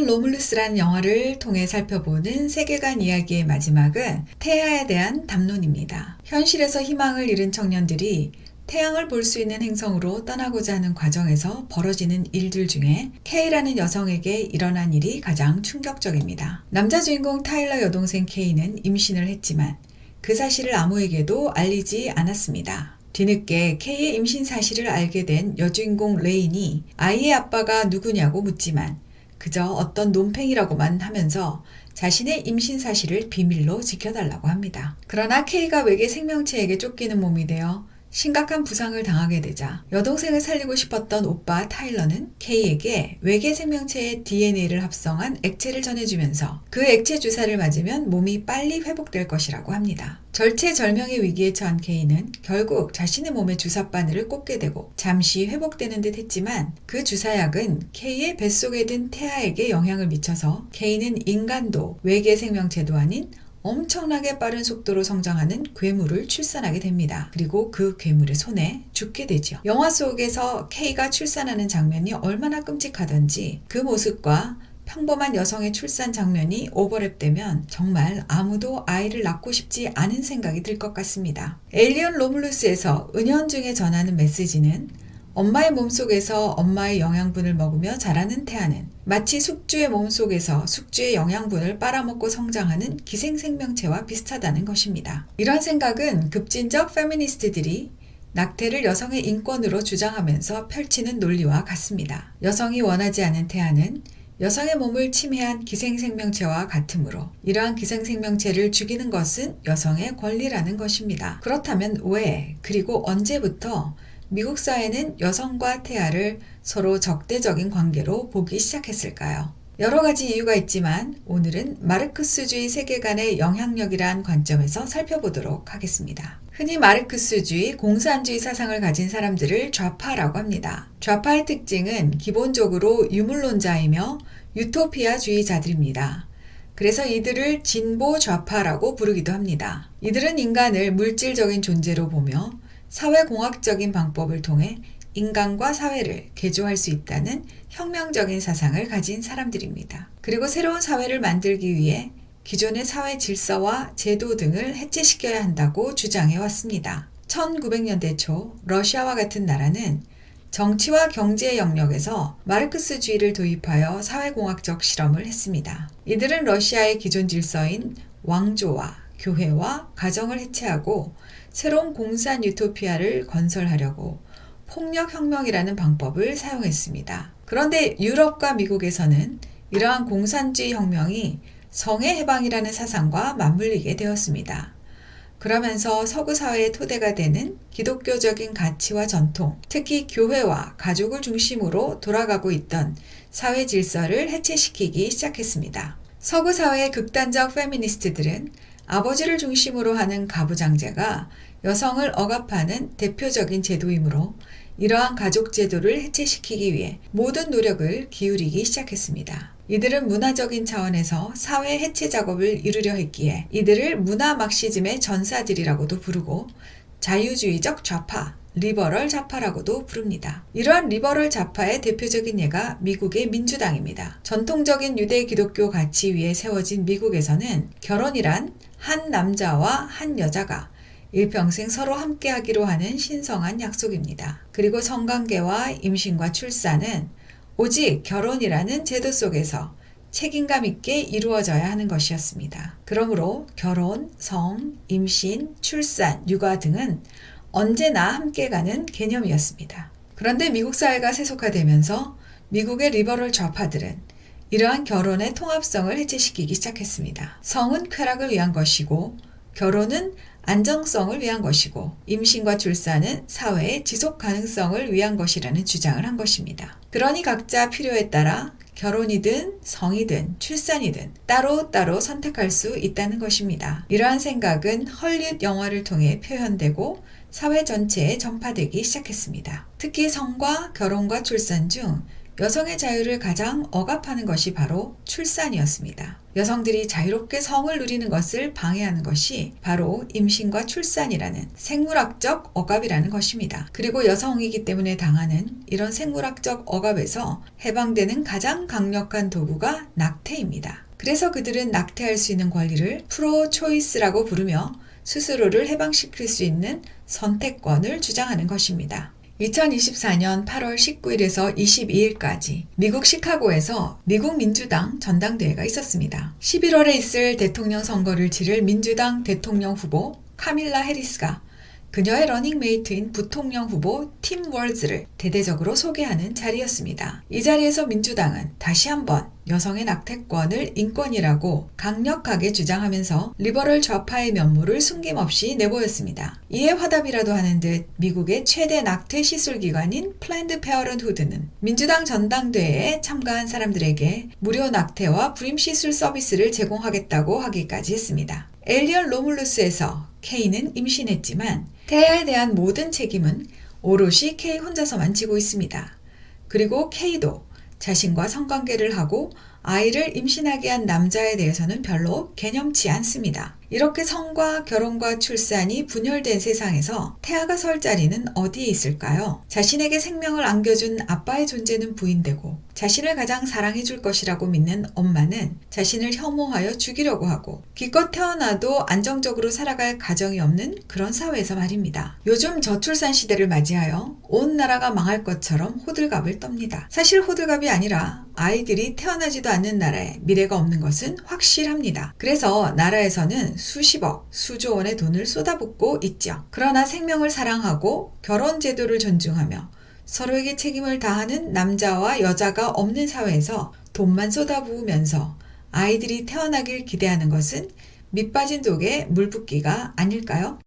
로물루스라는 영화를 통해 살펴보는 세계관 이야기의 마지막은 태아에 대한 담론입니다. 현실에서 희망을 잃은 청년들이 태양을 볼 수 있는 행성으로 떠나고자 하는 과정에서 벌어지는 일들 중에 K라는 여성에게 일어난 일이 가장 충격적입니다. 남자 주인공 타일러 여동생 K는 임신을 했지만 그 사실을 아무에게도 알리지 않았습니다. 뒤늦게 K의 임신 사실을 알게 된 여주인공 레인이 아이의 아빠가 누구냐고 묻지만 그저 어떤 논팽이라고만 하면서 자신의 임신 사실을 비밀로 지켜달라고 합니다. 그러나 K가 외계 생명체에게 쫓기는 몸이 되어 심각한 부상을 당하게 되자 여동생을 살리고 싶었던 오빠 타일러는 K에게 외계 생명체의 DNA를 합성한 액체를 전해주면서 그 액체 주사를 맞으면 몸이 빨리 회복될 것이라고 합니다. 절체절명의 위기에 처한 K는 결국 자신의 몸에 주사바늘을 꽂게 되고 잠시 회복되는 듯 했지만 그 주사약은 K의 뱃속에 든 태아에게 영향을 미쳐서 K는 인간도 외계 생명체도 아닌 엄청나게 빠른 속도로 성장하는 괴물을 출산하게 됩니다. 그리고 그 괴물의 손에 죽게 되죠. 영화 속에서 K가 출산하는 장면이 얼마나 끔찍하던지 그 모습과 평범한 여성의 출산 장면이 오버랩되면 정말 아무도 아이를 낳고 싶지 않은 생각이 들 것 같습니다. 에일리언 로물루스에서 은연중에 전하는 메시지는 엄마의 몸속에서 엄마의 영양분을 먹으며 자라는 태아는 마치 숙주의 몸속에서 숙주의 영양분을 빨아먹고 성장하는 기생생명체와 비슷하다는 것입니다. 이런 생각은 급진적 페미니스트들이 낙태를 여성의 인권으로 주장하면서 펼치는 논리와 같습니다. 여성이 원하지 않은 태아는 여성의 몸을 침해한 기생생명체와 같으므로 이러한 기생생명체를 죽이는 것은 여성의 권리라는 것입니다. 그렇다면 왜, 그리고 언제부터 미국 사회는 여성과 태아를 서로 적대적인 관계로 보기 시작했을까요? 여러 가지 이유가 있지만 오늘은 마르크스주의 세계관의 영향력이란 관점에서 살펴보도록 하겠습니다. 흔히 마르크스주의, 공산주의 사상을 가진 사람들을 좌파라고 합니다. 좌파의 특징은 기본적으로 유물론자이며 유토피아주의자들입니다. 그래서 이들을 진보 좌파라고 부르기도 합니다. 이들은 인간을 물질적인 존재로 보며 사회공학적인 방법을 통해 인간과 사회를 개조할 수 있다는 혁명적인 사상을 가진 사람들입니다. 그리고 새로운 사회를 만들기 위해 기존의 사회 질서와 제도 등을 해체시켜야 한다고 주장해 왔습니다. 1900년대 초 러시아와 같은 나라는 정치와 경제 영역에서 마르크스주의를 도입하여 사회공학적 실험을 했습니다. 이들은 러시아의 기존 질서인 왕조와 교회와 가정을 해체하고 새로운 공산 유토피아를 건설하려고 폭력혁명이라는 방법을 사용했습니다. 그런데 유럽과 미국에서는 이러한 공산주의 혁명이 성의 해방이라는 사상과 맞물리게 되었습니다. 그러면서 서구 사회의 토대가 되는 기독교적인 가치와 전통, 특히 교회와 가족을 중심으로 돌아가고 있던 사회 질서를 해체시키기 시작했습니다. 서구 사회의 극단적 페미니스트들은 아버지를 중심으로 하는 가부장제가 여성을 억압하는 대표적인 제도이므로 이러한 가족 제도를 해체시키기 위해 모든 노력을 기울이기 시작했습니다. 이들은 문화적인 차원에서 사회 해체 작업을 이루려 했기에 이들을 문화 막시즘의 전사들이라고도 부르고 자유주의적 좌파, 리버럴 좌파라고도 부릅니다. 이러한 리버럴 좌파의 대표적인 예가 미국의 민주당입니다. 전통적인 유대 기독교 가치 위에 세워진 미국에서는 결혼이란 한 남자와 한 여자가 일평생 서로 함께하기로 하는 신성한 약속입니다. 그리고 성관계와 임신과 출산은 오직 결혼이라는 제도 속에서 책임감 있게 이루어져야 하는 것이었습니다. 그러므로 결혼, 성, 임신, 출산, 육아 등은 언제나 함께 가는 개념이었습니다. 그런데 미국 사회가 세속화되면서 미국의 리버럴 좌파들은 이러한 결혼의 통합성을 해체시키기 시작했습니다. 성은 쾌락을 위한 것이고 결혼은 안정성을 위한 것이고 임신과 출산은 사회의 지속 가능성을 위한 것이라는 주장을 한 것입니다. 그러니 각자 필요에 따라 결혼이든 성이든 출산이든 따로따로 선택할 수 있다는 것입니다. 이러한 생각은 헐리우드 영화를 통해 표현되고 사회 전체에 전파되기 시작했습니다. 특히 성과 결혼과 출산 중 여성의 자유를 가장 억압하는 것이 바로 출산이었습니다. 여성들이 자유롭게 성을 누리는 것을 방해하는 것이 바로 임신과 출산이라는 생물학적 억압이라는 것입니다. 그리고 여성이기 때문에 당하는 이런 생물학적 억압에서 해방되는 가장 강력한 도구가 낙태입니다. 그래서 그들은 낙태할 수 있는 권리를 프로-초이스라고 부르며 스스로를 해방시킬 수 있는 선택권을 주장하는 것입니다. 2024년 8월 19일에서 22일까지 미국 시카고에서 미국 민주당 전당대회가 있었습니다. 11월에 있을 대통령 선거를 치를 민주당 대통령 후보 카밀라 해리스가 그녀의 러닝메이트인 부통령 후보 팀 월즈를 대대적으로 소개하는 자리였습니다. 이 자리에서 민주당은 다시 한번 여성의 낙태권을 인권이라고 강력하게 주장하면서 리버럴 좌파의 면모를 숨김없이 내보였습니다. 이에 화답이라도 하는 듯 미국의 최대 낙태 시술 기관인 플랜드 페어런트후드는 민주당 전당대회에 참가한 사람들에게 무료 낙태와 불임 시술 서비스를 제공하겠다고 하기까지 했습니다. 엘리언 로물루스에서 K는 임신했지만 태아에 대한 모든 책임은 오롯이 K 혼자서만 지고 있습니다. 그리고 K도 자신과 성관계를 하고 아이를 임신하게 한 남자에 대해서는 별로 개념치 않습니다. 이렇게 성과 결혼과 출산이 분열된 세상에서 태아가 설 자리는 어디에 있을까요? 자신에게 생명을 안겨준 아빠의 존재는 부인되고 자신을 가장 사랑해줄 것이라고 믿는 엄마는 자신을 혐오하여 죽이려고 하고 기껏 태어나도 안정적으로 살아갈 가정이 없는 그런 사회에서 말입니다. 요즘 저출산 시대를 맞이하여 온 나라가 망할 것처럼 호들갑을 떱니다. 사실 호들갑이 아니라 아이들이 태어나지도 않는 나라에 미래가 없는 것은 확실합니다. 그래서 나라에서는 수십억, 수조 원의 돈을 쏟아붓고 있죠. 그러나 생명을 사랑하고 결혼 제도를 존중하며 서로에게 책임을 다하는 남자와 여자가 없는 사회에서 돈만 쏟아부으면서 아이들이 태어나길 기대하는 것은 밑 빠진 독에 물 붓기가 아닐까요?